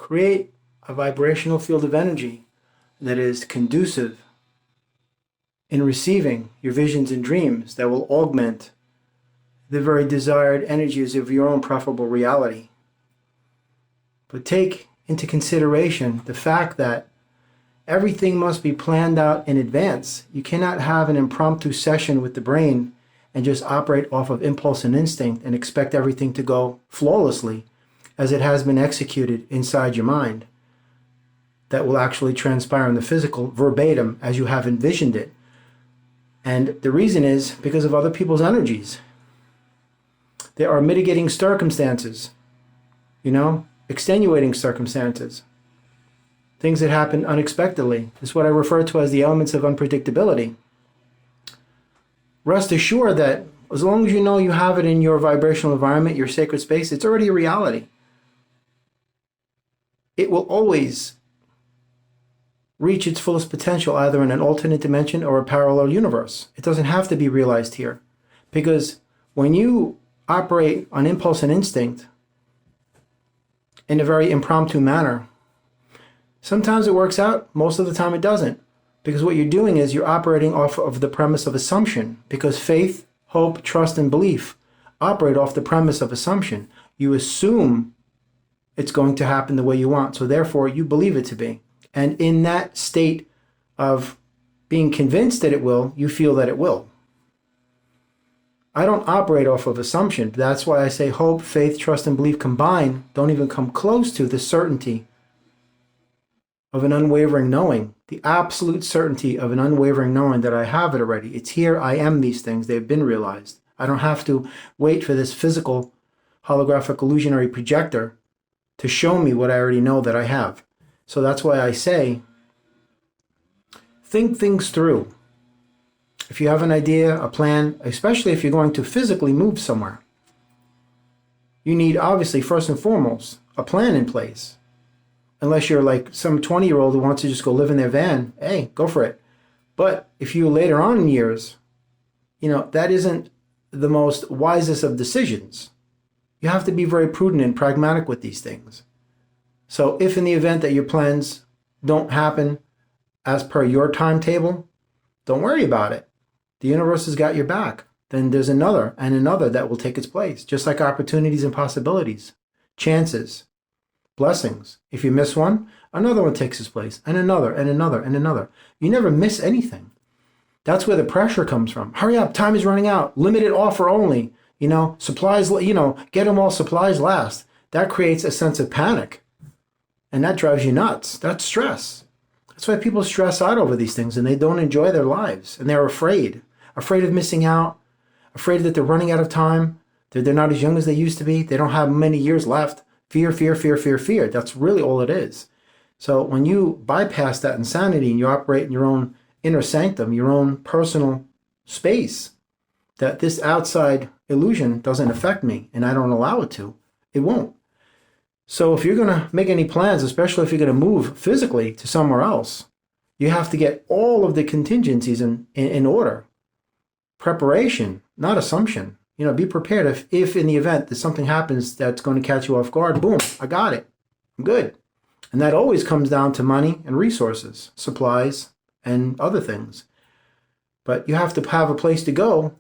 create a vibrational field of energy that is conducive in receiving your visions and dreams that will augment the very desired energies of your own preferable reality. But take into consideration the fact that everything must be planned out in advance. You cannot have an impromptu session with the brain and just operate off of impulse and instinct and expect everything to go flawlessly as it has been executed inside your mind. That will actually transpire in the physical verbatim as you have envisioned it. And the reason is because of other people's energies. There are mitigating circumstances, extenuating circumstances, things that happen unexpectedly. This is what I refer to as the elements of unpredictability. Rest assured that as long as you know you have it in your vibrational environment, your sacred space, it's already a reality. It will always reach its fullest potential either in an alternate dimension or a parallel universe. It doesn't have to be realized here. Because when you operate on impulse and instinct in a very impromptu manner, sometimes it works out, most of the time it doesn't. Because what you're doing is you're operating off of the premise of assumption. Because faith, hope, trust, and belief operate off the premise of assumption. You assume it's going to happen the way you want, so therefore you believe it to be. And in that state of being convinced that it will, you feel that it will. I don't operate off of assumption. That's why I say hope, faith, trust, and belief combined don't even come close to the certainty of an unwavering knowing, the absolute certainty of an unwavering knowing that I have it already. It's here, I am these things, they've been realized. I don't have to wait for this physical holographic illusionary projector to show me what I already know that I have. So that's why I say, think things through. If you have an idea, a plan, especially if you're going to physically move somewhere, you need obviously first and foremost a plan in place. Unless you're like some 20-year-old who wants to just go live in their van, hey, go for it. But if you later on in years, that isn't the most wisest of decisions. You have to be very prudent and pragmatic with these things. So if in the event that your plans don't happen as per your timetable, don't worry about it. The universe has got your back. Then there's another and another that will take its place, just like opportunities and possibilities, chances, blessings. If you miss one, another one takes its place, and another, and another, and another. You never miss anything. That's where the pressure comes from. Hurry up, time is running out, limited offer only, supplies, get them all supplies last. That creates a sense of panic. And that drives you nuts. That's stress. That's why people stress out over these things and they don't enjoy their lives. And they're afraid of missing out, afraid that they're running out of time, that they're not as young as they used to be. They don't have many years left. Fear, fear, fear, fear, fear. That's really all it is. So when you bypass that insanity and you operate in your own inner sanctum, your own personal space, that this outside illusion doesn't affect me and I don't allow it to, it won't. So if you're going to make any plans, especially if you're going to move physically to somewhere else, you have to get all of the contingencies in order. Preparation, not assumption. Be prepared if in the event that something happens that's going to catch you off guard, boom, I got it. I'm good. And that always comes down to money and resources, supplies and other things. But you have to have a place to go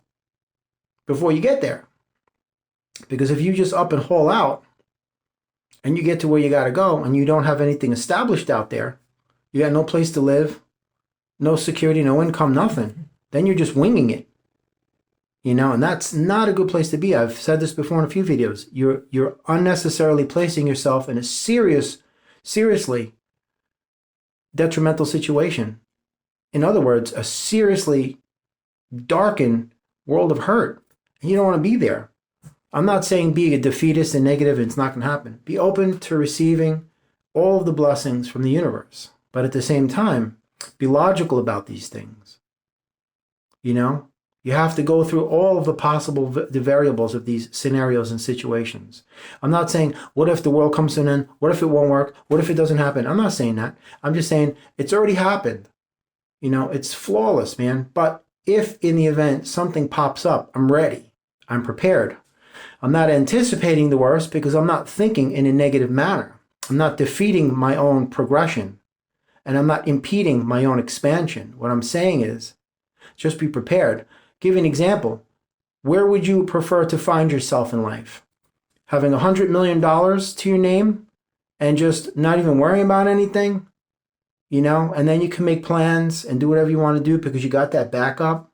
before you get there. Because if you just up and haul out, and you get to where you got to go and you don't have anything established out there, you got no place to live, no security, no income, nothing, then you're just winging it. And that's not a good place to be. I've said this before in a few videos. You're unnecessarily placing yourself in a seriously detrimental situation. In other words, a seriously darkened world of hurt. And you don't want to be there. I'm not saying be a defeatist and negative and it's not going to happen. Be open to receiving all of the blessings from the universe. But at the same time, be logical about these things. You have to go through all of the possible the variables of these scenarios and situations. I'm not saying, what if the world comes to an end? What if it won't work? What if it doesn't happen? I'm not saying that. I'm just saying it's already happened. It's flawless, man. But if in the event something pops up, I'm ready. I'm prepared. I'm not anticipating the worst because I'm not thinking in a negative manner. I'm not defeating my own progression, and I'm not impeding my own expansion. What I'm saying is just be prepared. Give you an example. Where would you prefer to find yourself in life? Having $100 million to your name and just not even worrying about anything, and then you can make plans and do whatever you want to do because you got that backup,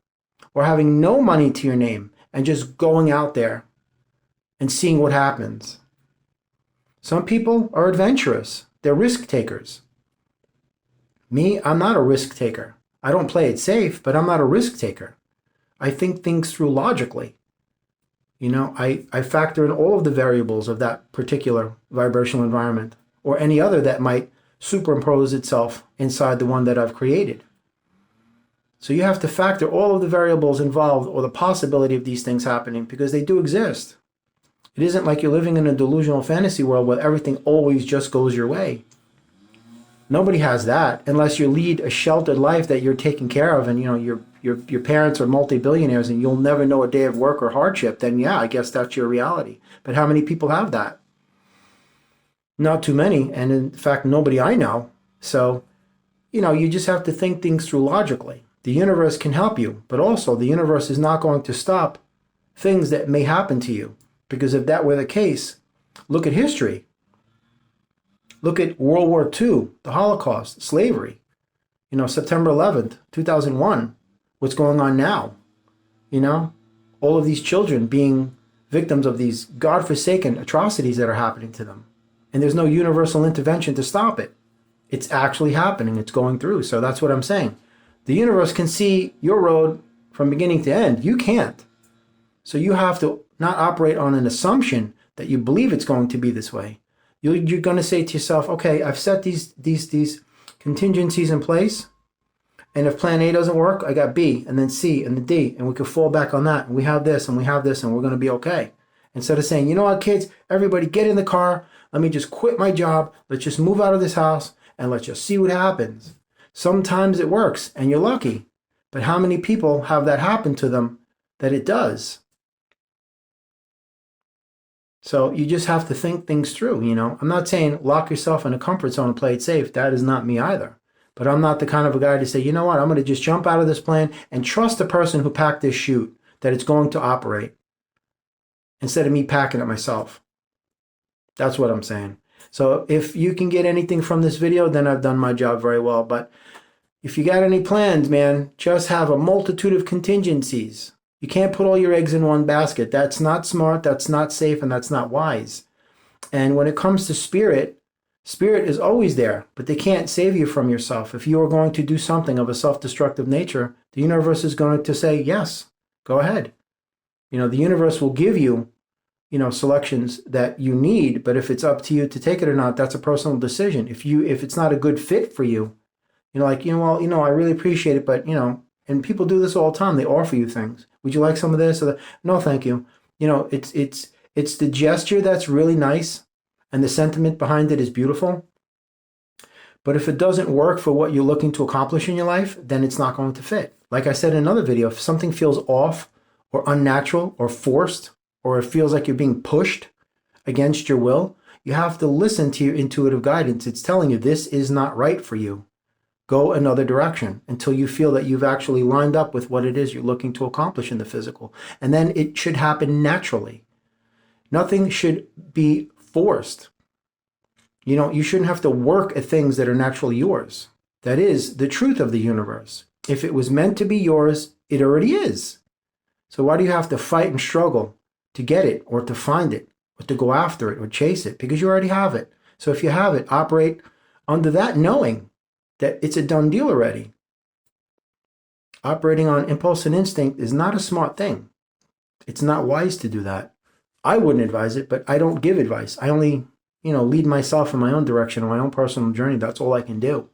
or having no money to your name and just going out there and seeing what happens. Some people are adventurous. They're risk takers. Me, I'm not a risk taker. I don't play it safe, but I'm not a risk taker. I think things through logically. I factor in all of the variables of that particular vibrational environment or any other that might superimpose itself inside the one that I've created. So you have to factor all of the variables involved or the possibility of these things happening because they do exist. It isn't like you're living in a delusional fantasy world where everything always just goes your way. Nobody has that unless you lead a sheltered life that you're taking care of and your parents are multi-billionaires and you'll never know a day of work or hardship. Then yeah, I guess that's your reality. But how many people have that? Not too many, and in fact nobody I know. So you just have to think things through logically. The universe can help you, but also the universe is not going to stop things that may happen to you. Because if that were the case, look at history. Look at World War II, the Holocaust, slavery. September 11th, 2001, what's going on now? All of these children being victims of these godforsaken atrocities that are happening to them. And there's no universal intervention to stop it. It's actually happening. It's going through. So that's what I'm saying. The universe can see your road from beginning to end. You can't. So you have to not operate on an assumption that you believe it's going to be this way. You're going to say to yourself, okay, I've set these contingencies in place. And if plan A doesn't work, I got B and then C and the D. And we can fall back on that. And we have this and we have this and we're going to be okay. Instead of saying, you know what, kids, everybody get in the car. Let me just quit my job. Let's just move out of this house and let's just see what happens. Sometimes it works and you're lucky. But how many people have that happen to them that it does? So you just have to think things through, I'm not saying lock yourself in a comfort zone and play it safe. That is not me either. But I'm not the kind of a guy to say, you know what, I'm going to just jump out of this plane and trust the person who packed this chute that it's going to operate instead of me packing it myself. That's what I'm saying. So if you can get anything from this video, then I've done my job very well. But if you got any plans, man, just have a multitude of contingencies. You can't put all your eggs in one basket. That's not smart, that's not safe, and that's not wise. And when it comes to spirit is always there, but they can't save you from yourself. If you are going to do something of a self-destructive nature, the universe is going to say, yes, go ahead. The universe will give you, selections that you need, but if it's up to you to take it or not, that's a personal decision. If it's not a good fit for you, I really appreciate it, but, and people do this all the time. They offer you things. Would you like some of this? Or that? No, thank you. It's the gesture that's really nice, and the sentiment behind it is beautiful. But if it doesn't work for what you're looking to accomplish in your life, then it's not going to fit. Like I said in another video, if something feels off or unnatural or forced, or it feels like you're being pushed against your will, you have to listen to your intuitive guidance. It's telling you this is not right for you. Go another direction until you feel that you've actually lined up with what it is you're looking to accomplish in the physical. And then it should happen naturally. Nothing should be forced. You shouldn't have to work at things that are naturally yours. That is the truth of the universe. If it was meant to be yours, it already is. So why do you have to fight and struggle to get it or to find it or to go after it or chase it? Because you already have it. So if you have it, operate under that knowing that it's a done deal already. Operating on impulse and instinct is not a smart thing. It's not wise to do that. I wouldn't advise it, but I don't give advice. I only, lead myself in my own direction, on my own personal journey. That's all I can do.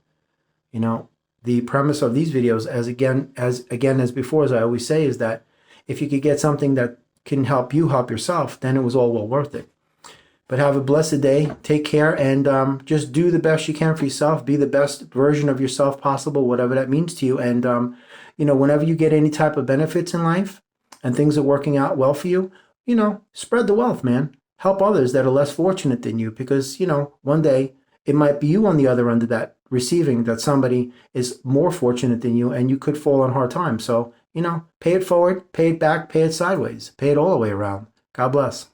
The premise of these videos, as before, as I always say, is that if you could get something that can help you help yourself, then it was all well worth it. But have a blessed day. Take care and just do the best you can for yourself. Be the best version of yourself possible, whatever that means to you. And, whenever you get any type of benefits in life and things are working out well for you, spread the wealth, man. Help others that are less fortunate than you, because, one day it might be you on the other end of that receiving that somebody is more fortunate than you, and you could fall on hard times. So, pay it forward, pay it back, pay it sideways, pay it all the way around. God bless.